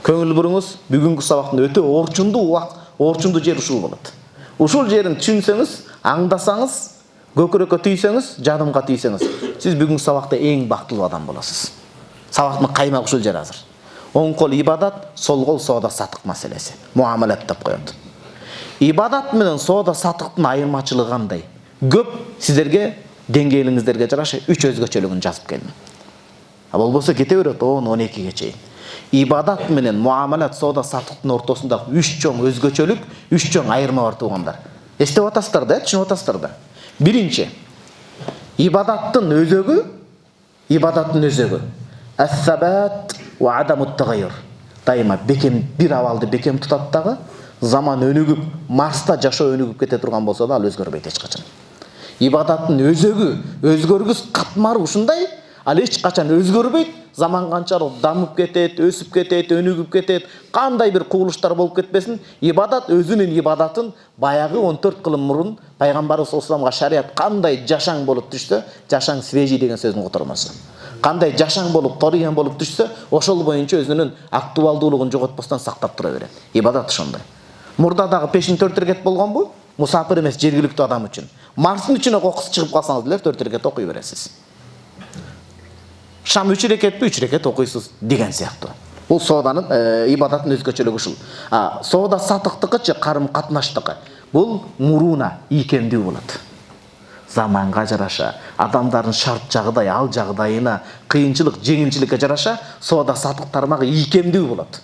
Көңіл бұрыңыз, бүгінгі сабақтың өте орчунду жер ушул болот. Ушул жерин түшүнсөңүз, аңдасаңыз, көкүрөккө түйсөңүз, жадымга түйсөңүз, сиз бүгүнкү сабакта эң бактылуу адам болосуз. Сабактын каймагы ушул жер азыр. Оң кол ибадат, сол кол соода сатык маселеси. Муамалат деп коет. Ибадат менен соода сатыктын айырмачылыгы кандай? Көп сиздерге деңгээлиңиздерге жараша 3 өзгөчөлүгүн жазып келдим. А болбосо кете берет 10-12ге чейин. Ибадат менен муамалат соода сатыктын ортосундагы 3 чоң өзгөчөлүк, 3 чоң айырма бар туугандар. Эстеп атасыздар да, түшүнүп атасыздар да. Биринчи, ибадаттын өзөгү. Ас-сабат ва адамут тагайюр. Дайыма бекем бир абалды бекем тутат дагы, заман өнүгүп, Марста жашоо өнүгүп кете турган болсо да ал өзгөрбөйт эч качан. Ибадаттын өзгөргүс катмары ушундай, ал эч качан өзгөрбөйт. Заман канчалык дамып кетет, өсүп кетет, өнүгүп кетет, кандай бир кубулуштар болуп кетпесин, ибадат өзүнүн ибадатын баягы 14 кылым мурун пайгамбарыбыз саллаллаху алейхи шарият кандай жашаң болуп түшсө, жашаң свежий деген сөздүн котормосу. Кандай жашаң болуп, торыян болуп түшсө, ошол боюнча өзүнүн актуалдуулугун жоготпостон сактап тура берет. Ибадат ошондой. Мурда дагы пешин 4 рекет болгонбу? Мусафир эмес жергиликтүү адам үчүн. Марстын үчүнө кокус чыгып калсаңыз деле 4 рекет окуй бересиз. Шам 3 рекетпи 3 рекет окуйсуз деген сыяктуу. Бул сооданын ибадаттын өзгөчөлүгү ушул. Соода сатыктыкычы карым катнаштыгы. Бул муруна, ийкемдүү болот. Заманга жараша, адамдардын шарт жагдай, ал жагдайына, кыйынчылык, жеңилчиликке жараша соода сатык тармагы ийкемдүү болот.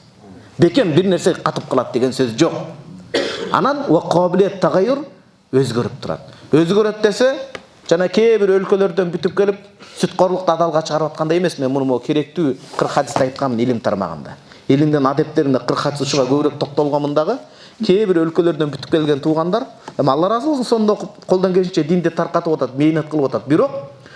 Бекем бир нерсе катып калат деген сөз жок. Анан ва кабилет тагайюр өзгөрүп турат. Өзгөрөт десе, жана кээ бир өлкөлөрдөн бүтүп келип, сүткорлукту адалга чыгарып аткандай эмес, мен муну керектүү 40 хадисте айтканмын илим тармагында. Илимдин адептеринде 40 хадис ушуга көбүрөөк токтолгонмун дагы. Кээ бир өлкөлөрдөн бүтүп келген туугандар, Алла разы болсун, сонда колдон келишинче динди таркатып атат, мээнет кылып атат. Бирок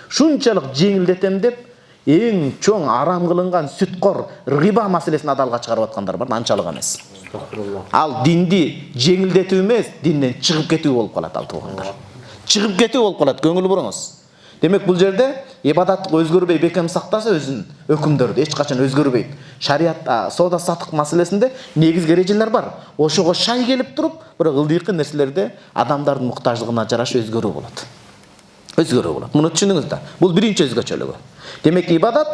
шунчалык жеңилдетем деп эң чоң арам кылынган сүткор риба маселесин адалга чыгарып аткандар бар, анчалык эмес. Ал динди жеңилдетүү эмес, динден чыгып кетүү болуп калат ал туугандар. Чыгып кетүү болуп калат, көңүл буруңуз. Демек бул жерде ибадат өзгөрбөй бекем сактаса өзүнүн өкүмдөрдү эч качан өзгөрбөйт. Шариятта соода сатык маселесинде негизги эрежелер бар. Ошого шай келип туруп, бирок ылдыйкы нерселерде адамдардын муктаждыгына жараша өзгөрүү болот. Өзгөрүү болот. Муну түшүнүңүз да. Бул биринчи өзгөчөлүгү. Демек ибадат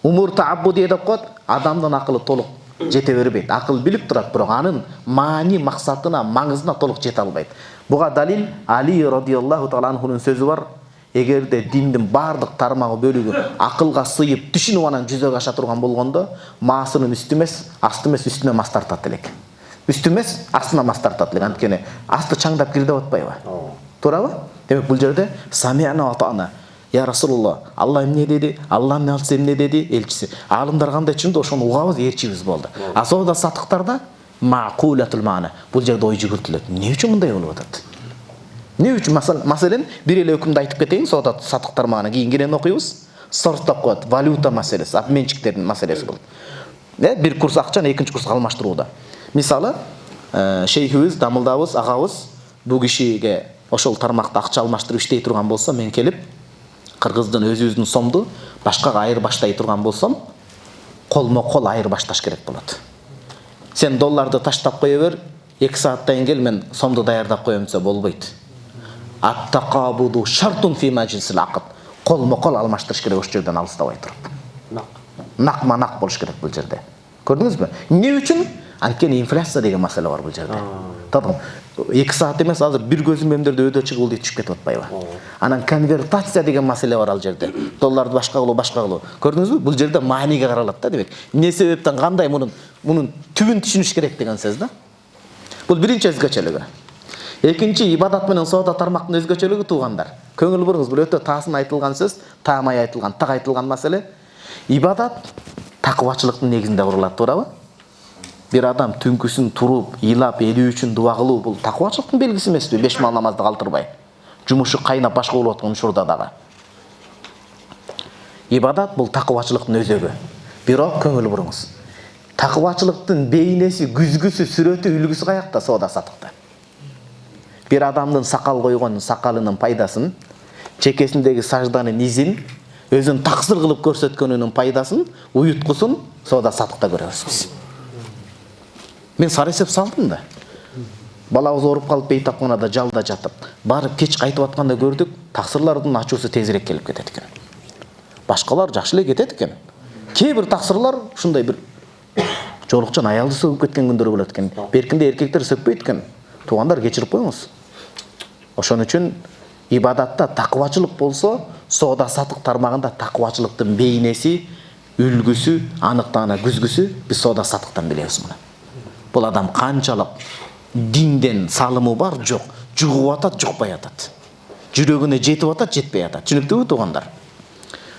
умур тааббуди деп коет, адамдын акылы толук жете бербейт. Акыл билип турат, бирок анын маани максатына, маңызына толук жете албайт. Буга далил Али радиаллаху таала анхунун сөзү бар. Эгерде диндин бардык тармагы бөлүгү акылга сыйып түшүнүп анан жүзөгө аша турган болгондо, маасынын үстү эмес, асты эмес, үстүнө мас тартат элек. Үстү эмес, астына мас тартат элек. Анткени асты чаңдап кирди деп атпайбы? Туурабы? Демек бул жерде самиана ва атана. Я Расулулла, Алла эмне деди? Алланын элчиси эмне деди? Элчиси. Алымдар кандай түшүндү, ошону угабыз, элчибиз болду. А соода сатыктарда мaqulatul маана. Бул жерде ой жүгүртүлөт. Эмне үчүн мындай болуп атат? Не үчүн? Маселен, бир эле өкүмдү айтып кетейин, соода сатык тармагына кийин окуйбуз. Сорт деп коет, валюта маселеси, обменчиктердин маселеси бул. Бир курс акчаны экинчи курска алмаштырууда. Мисалы, шейхибиз, дамылдабыз, агабыз бул кишиге ошол тармакта акча алмаштырып иштей турган болсо, мен келип кыргыздын өзүбүздүн сомду башкага айырбаштай турган болсом, колмо-кол айырбашташ керек болот. Сен долларды таштап кое бер, 2 сааттан кел, мен сомду даярдап коем десе болбойт. Ат-тақабуду шартун фи маджлисил акд. Колмо-кол алмаштырыш керек ошол жерден алыстабай туруп. Нак болуш керек бул жерде. Көрдүңүзбү? Эмне үчүн? Анткени инфляция деген маселе бар бул жерде. Тадым 2 саат эмес, азыр бир көзүм мемдерде өдө чыгылды түшүп кетип атпайбы? Анан конвертация деген маселе бар ал жерде. Долларды башка кылуу. Көрдүңүзбү? Бул жерде мааниге каралат да, демек. Эмне себептен кандай мунун түбүн түшүнүш керек деген сөз да. Бул биринчи өзгөчөлүгү. Экинчи, ибадат менен соода тармактын өзгөчөлүгү туугандар. Көңүл буруңуз, бул өтө таасын айтылган сөз, таамай айтылган, так айтылган маселе. Ибадат такыбачылыктын негизинде курулат, туурабы? Бир адам түнкүсүн туруп, ыйлап, эли үчүн дуа кылуу бул такыбачылыктын белгиси эмеспи? 5 маал намазды калтырбай. Жумушу кайнап башка болуп аткан учурда дагы. Ибадат бул такыбачылыктын өзөгү. Бирок көңүл буруңуз. Такыбачылыктын бейнеси, күзгүсү, сүрөтү, үлгүсү каякта соода сатыкта? Бир адамдын сакал койгон сакалынын пайдасын, чекесиндеги сажданын изин, өзүн таксыр кылып көрсөткөнүнүн пайдасын, уюткусун соода сатыкта көрөбүз биз. Мен сары есеп салдым да. Балабыз ооруп калып бейтапканада жалда жатып, барып кеч кайтып атканда көрдүк, таксырлардын ачуусу тезирээк келип кетет экен. Башкалар жакшы эле кетет экен. Кээ бир таксырлар ушундай бир жолукчан аялды сөгүп кеткен күндөр болот экен. Беркинде эркектер сөкпөйт экен. Туугандар кечирип коюңуз. Ошон үчүн ибадатта такыбачылык болсо, соода сатык тармагында такыбачылыктын бейнеси, үлгүсү, аныктана күзгүсү биз соода сатыктан билебиз муну. Бул адам канчалык динден салымы бар, жок, жугуп атат, жукпай атат. Жүрөгүнө жетип атат, жетпей атат. Түшүнүктүүбү туугандар?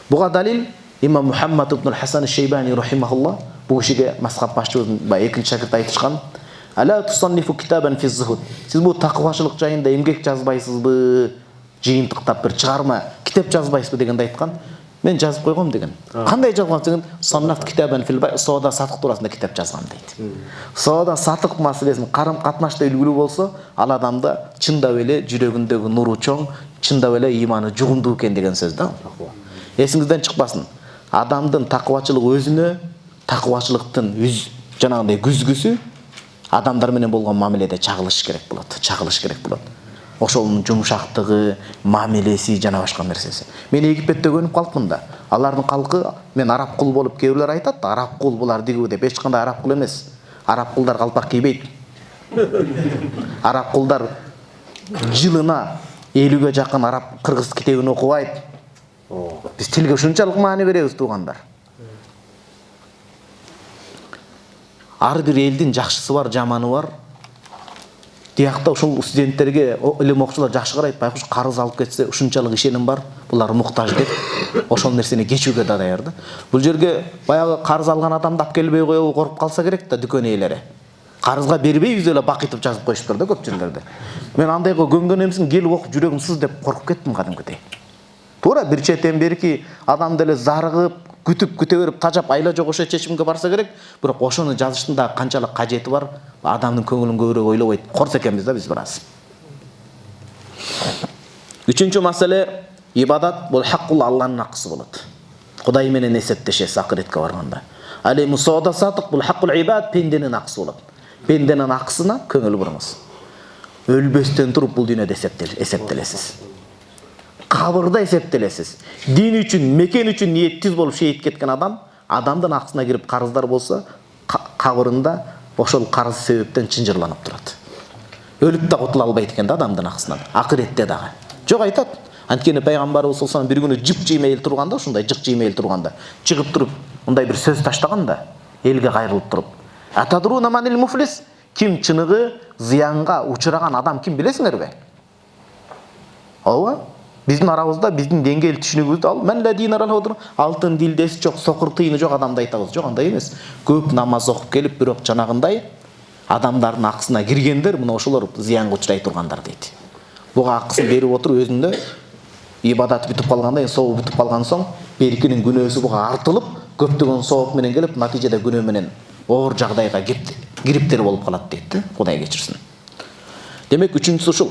Буга далил имам Мухаммад ибн Хасан аш-Шейбани рахимахуллах бу кишиге мазхаб башчыбыздын экинчи шакирти айтышкан: "Ала тусаннифу китабан фи зухуд". Сиз бу такыбачылык жайында эмгек жазбайсызбы? Жыйынтыктап бир чыгарма китеп жазбайсызбы дегенде айткан. Мен жазып койгом деген. Кандай жазган деген? Саннаф китабан фил бай, соода сатык туурасында китеп жазган дейт. Соода сатык маселесин карым катнашта үлгүлүү болсо, ал адамда чындап эле жүрөгүндөгү нуру чоң, чындап эле ыйманы жугумдуу экен деген сөз да. Эсиңизден чыкпасын. Адамдын такыбачылыгы өзүнө, такыбачылыктын жанагындай күзгүсү адамдар менен болгон мамиледе чагылыш керек болот. Ошонун жумшактыгы, мамилеси жана башка нерсеси. Мен Египетте көнүп калыпмын да. Алардын калкы, мен араб кул болуп, кээ бирлер айтат, араб кул булар дигүү деп, эч кандай араб кул эмес. Араб кулдар калпак кийбейт. Араб кулдар жылына 50ге жакын араб кыргыз китебин окубайт. Биз тилге ушунчалык маани беребиз туугандар. Ар бир элдин жакшысы бар, жаманы бар. Диякта ушул студенттерге илим окуучулар жакшы карайт, байкуш карыз алып кетсе ушунчалык ишеним бар, булар муктаж деп, ошол нерсени кечүүгө да даяр да. Бул жерге баягы карыз алган адамды алып келбей коебу коруп калса керек да дүкөн ээлери. Карызга бербейбиз эле бакытып жазып коюштур да көп жерлерде. Мен андайга көнгөн эмсин, келип окуп жүрөгүм сыз деп коркуп кеттим кадимкидей. Туура бир четен берки адам деле зарыгып, күтө берип, тажап айла жок ошо чечимге барса керек, бирок ошону жазыштын да канчалык кажети бар, адамдын көңүлүн көбүрөөк ойлобойт. Корс экенбиз да биз бираз. Үчүнчү маселе, ибадат бул хаккул Алланын акысы болот. Кудай менен эсептешесиз акыретке барганда. Али мусода сатык бул хаккул ибад, пенденин акысы болот. Пенденин акысына көңүл буруңуз. Өлбөстөн туруп бул дүйнөдө эсептелесиз. Кабырда эсептелесиз. Дин үчүн, мекен үчүн ниеттиз болуп шейит кеткен адамдын акысына кирип карыздар болсо, кабырында ошол карыз себептен чынжырланып турат. Өлүп да кутула албайт экен да адамдын акысынан. Акыретте дагы. Жок айтат. Анткени пайгамбарыбыз саллаллаху алейхи ва саллям бир күнү жып жиймей турганда, ушундай жык жиймей турганда, чыгып туруп, мындай бир сөз таштаган да, элге кайрылып туруп. Атадруна манил муфлис? Ким чыныгы зыянга учураган адам ким билесиңерби? Ооба. Биздин арабызда биздин деңгээл түшүнүгүбүздө ал алтын дилдеси жок, сокур тыйыны жок адамды айтабыз. Жок, андай эмес. Көп намаз окуп келип, бирок жанагындай адамдардын акысына киргендер, мына ошолор зыянга учурай тургандар дейт. Буга акысын берип отуруп өзүндө ибадат бүтүп калганда, сообу бүтүп калган соң, беркинин күнөөсү буга артылып, көптөгөн сооб менен келип, натыйжада күнөө менен оор жагдайга кириптер болуп калат дейт. Кудай кечирсин. Демек, үчүнчүсү ушул.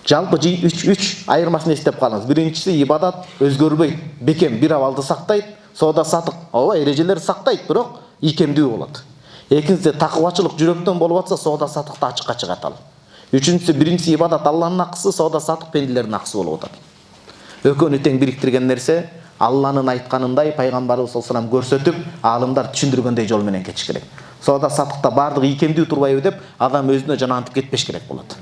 Жалпы 3 айырмасын эстеп калыңыз. Биринчиси ибадат өзгөрбөйт, бекем бир абалды сактайт, соода сатык, ооба, эрежелерди сактайт, бирок ийкемдүү болот. Экинчиси такыбачылык жүрөктөн болуп атса, соода сатыкта ачыкка чыгат ал. Үчүнчүсү, биринчиси ибадат Алланын акысы, соода сатык пенделердин акысы болуп атат. Экөөнү тең бириктирген нерсе Алланын айтканындай пайгамбарыбыз саллаллаху алейхи ва саллям көрсөтүп, аалымдар түшүндүргөндөй жол менен кетиш керек. Соода сатыкта бардыгы ийкемдүү турбайбы деп, адам өзүнө жанагынтип кетпеш керек болот.